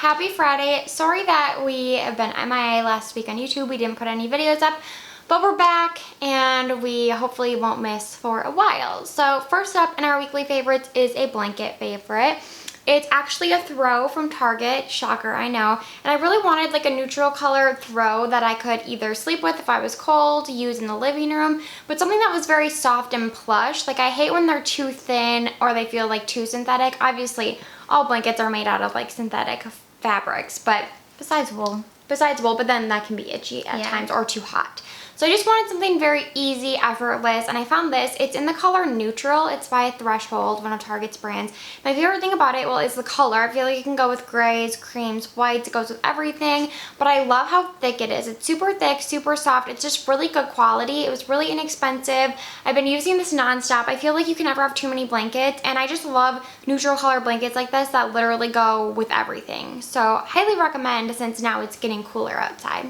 happy Friday. Sorry that we have been MIA last week on YouTube. We didn't put any videos up, but we're back and we hopefully won't miss for a while. So first up in our weekly favorites is a blanket favorite. It's actually a throw from Target. Shocker, I know. And I really wanted like a neutral color throw that I could either sleep with if I was cold, use in the living room, but something that was very soft and plush. Like I hate when they're too thin or they feel like too synthetic. Obviously, all blankets are made out of like synthetic fabrics, but besides wool, but then that can be itchy at times or too hot. So I just wanted something very easy, effortless, and I found this. It's in the color Neutral. It's by Threshold, one of Target's brands. My favorite thing about it, well, is the color. I feel like it can go with grays, creams, whites. It goes with everything, but I love how thick it is. It's super thick, super soft. It's just really good quality. It was really inexpensive. I've been using this nonstop. I feel like you can never have too many blankets, and I just love neutral color blankets like this that literally go with everything. So highly recommend since now it's getting cooler outside.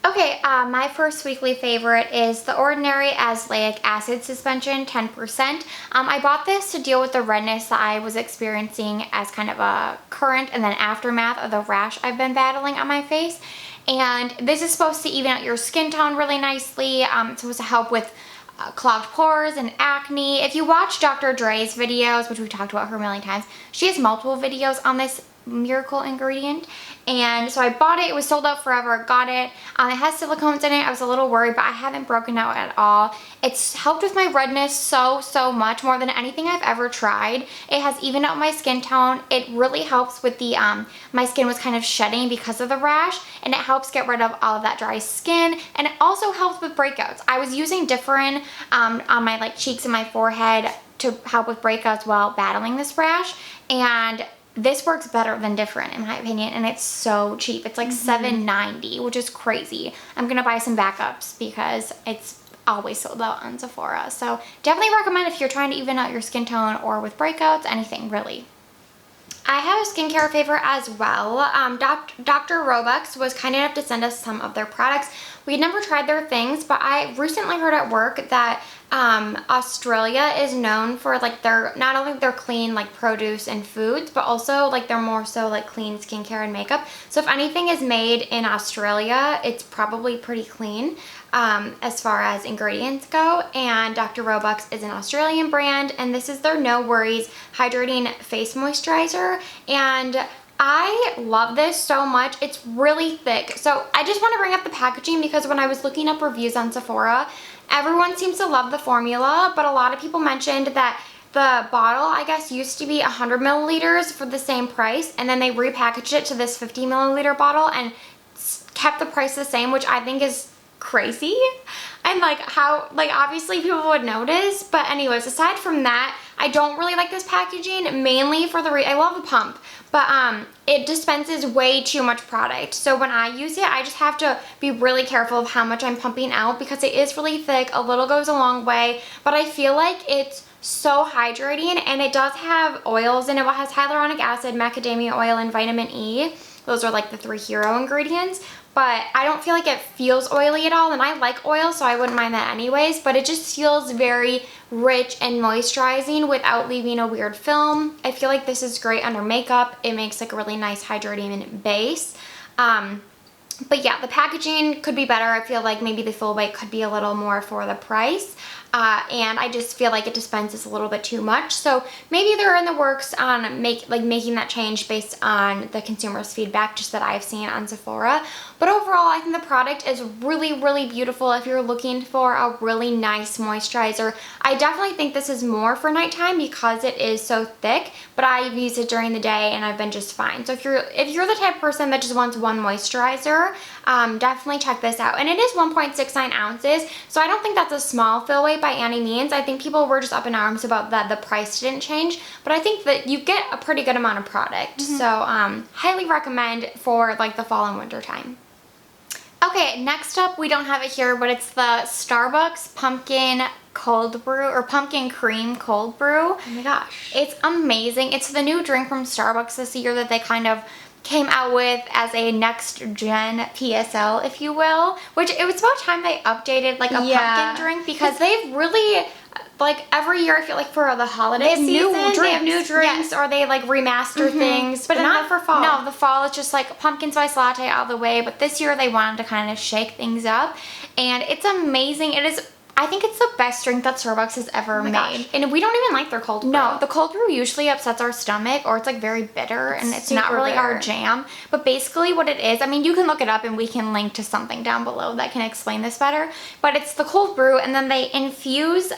Okay, my first weekly favorite is the Ordinary Azelaic Acid Suspension 10%. I bought this to deal with the redness that I was experiencing as kind of a current and then aftermath of the rash I've been battling on my face. And this is supposed to even out your skin tone really nicely. It's supposed to help with clogged pores and acne. If you watch Dr. Dre's videos, which we've talked about her a million times, she has multiple videos on this miracle ingredient, and so I bought it. It was sold out forever. Got it. It has silicones in it. I was a little worried, but I haven't broken out at all. It's helped with my redness so much, more than anything I've ever tried. It has evened out my skin tone. It really helps with the my skin was kind of shedding because of the rash, and it helps get rid of all of that dry skin, and it also helps with breakouts. I was using Differin on my like cheeks and my forehead to help with breakouts while battling this rash, and this works better than Differin in my opinion, and it's so cheap. It's like $7.90, which is crazy. I'm gonna buy some backups because it's always sold out on Sephora. So definitely recommend if you're trying to even out your skin tone or with breakouts, anything really. I have a skincare favorite as well. Dr. Robux was kind enough to send us some of their products. We had never tried their things, but I recently heard at work that Australia is known for like their, not only their clean like produce and foods, but also like they're more so like clean skincare and makeup. So if anything is made in Australia, it's probably pretty clean as far as ingredients go. And Dr. Robux is an Australian brand, and this is their No Worries Hydrating Face Moisturizer, and I love this so much. It's really thick. So I just want to bring up the packaging because when I was looking up reviews on Sephora, everyone seems to love the formula, but a lot of people mentioned that the bottle, I guess, used to be 100 milliliters for the same price, and then they repackaged it to this 50 milliliter bottle and kept the price the same, which I think is crazy. And like how, like obviously people would notice, but anyways, aside from that, I don't really like this packaging, mainly for the I love the pump, but it dispenses way too much product. So when I use it, I just have to be really careful of how much I'm pumping out because it is really thick. A little goes a long way, but I feel like it's so hydrating, and it does have oils in it. It has hyaluronic acid, macadamia oil, and vitamin E. Those are like the 3 hero ingredients, but I don't feel like it feels oily at all, and I like oil, so I wouldn't mind that anyways, but it just feels very rich and moisturizing without leaving a weird film. I feel like this is great under makeup. It makes like a really nice hydrating base. But yeah, the packaging could be better. I feel like maybe the full weight could be a little more for the price. And I just feel like it dispenses a little bit too much. So maybe they're in the works on making that change based on the consumer's feedback just that I've seen on Sephora. But overall, I think the product is really beautiful if you're looking for a really nice moisturizer. I definitely think this is more for nighttime because it is so thick, but I've used it during the day and I've been just fine. So if you're the type of person that just wants one moisturizer, definitely check this out. And it is 1.69 ounces, so I don't think that's a small fill weight by any means. I think people were just up in arms about that the price didn't change, but I think that you get a pretty good amount of product. So highly recommend for like the fall and winter time. Okay, next up, we don't have it here, but it's the Starbucks Pumpkin Cold Brew, or Pumpkin Cream Cold Brew. Oh my gosh. It's amazing. It's the new drink from Starbucks this year that they kind of came out with as a next gen PSL, if you will, which it was about time they updated like a pumpkin drink, because they've really like every year I feel like for the holiday season, they have new drinks or they like remaster things, but not for fall. No, the fall is just like pumpkin spice latte all the way, but this year they wanted to kind of shake things up, and it's amazing. It is, I think it's the best drink that Starbucks has ever made. Gosh. And we don't even like their cold brew. No, the cold brew usually upsets our stomach, or it's like very bitter and it's not really our jam. But basically what it is, I mean, you can look it up and we can link to something down below that can explain this better. But it's the cold brew, and then they infuse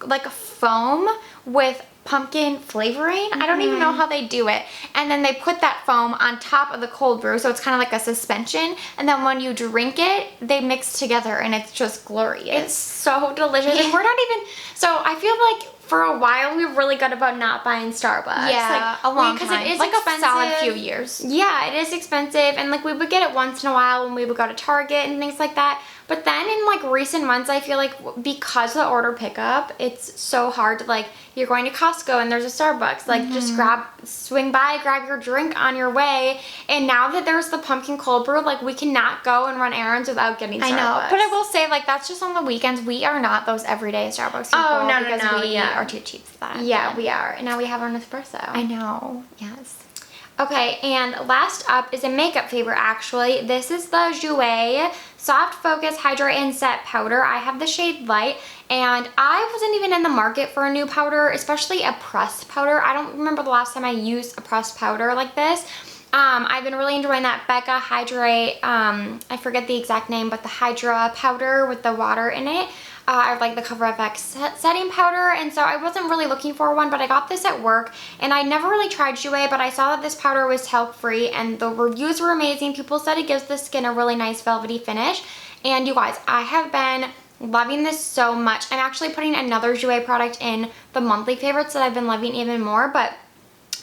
like a foam with pumpkin flavoring. I don't even know how they do it. And then they put that foam on top of the cold brew, so it's kind of like a suspension. And then when you drink it, they mix together, and it's just glorious. It's so delicious. And we're not even, so I feel like for a while we were really good about not buying Starbucks. Yeah, like, a long time. Because it is like expensive. A solid few years. Yeah, it is expensive, and like we would get it once in a while when we would go to Target and things like that. But then in like recent months, I feel like because of the order pickup, it's so hard to, like, you're going to Costco and there's a Starbucks, like just swing by, grab your drink on your way. And now that there's the pumpkin cold brew, like we cannot go and run errands without getting Starbucks. I know, but I will say, like, that's just on the weekends. We are not those everyday Starbucks people. Oh, no, because we are too cheap for that. Yeah, we are. And now we have our espresso. I know, yes. Okay, and last up is a makeup favorite, actually. This is the Jouer Soft Focus Hydrate and Set Powder. I have the shade Light, and I wasn't even in the market for a new powder, especially a pressed powder. I don't remember the last time I used a pressed powder like this. I've been really enjoying that Becca Hydrate, I forget the exact name, but the Hydra powder with the water in it. I like the Cover FX setting powder, and so I wasn't really looking for one, but I got this at work, and I never really tried Jouer, but I saw that this powder was talc-free, and the reviews were amazing. People said it gives the skin a really nice velvety finish, and you guys, I have been loving this so much. I'm actually putting another Jouer product in the monthly favorites that I've been loving even more, but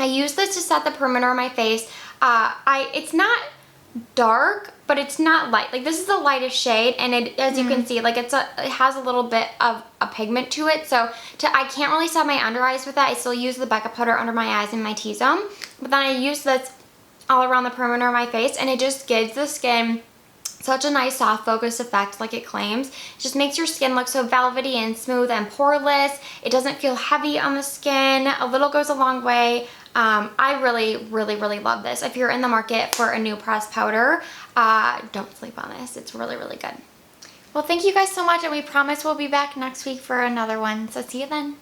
I use this to set the perimeter of my face. It's not dark, but it's not light. Like, this is the lightest shade, and it, as you can see, like it has a little bit of a pigment to it, so I can't really set my under eyes with that. I still use the Becca powder under my eyes and my T-zone, but then I use this all around the perimeter of my face, and it just gives the skin such a nice soft focus effect, like it claims. It just makes your skin look so velvety and smooth and poreless. It doesn't feel heavy on the skin. A little goes a long way. I really, really, really love this. If you're in the market for a new pressed powder, don't sleep on this. It's really, really good. Well, thank you guys so much, and we promise we'll be back next week for another one. So see you then.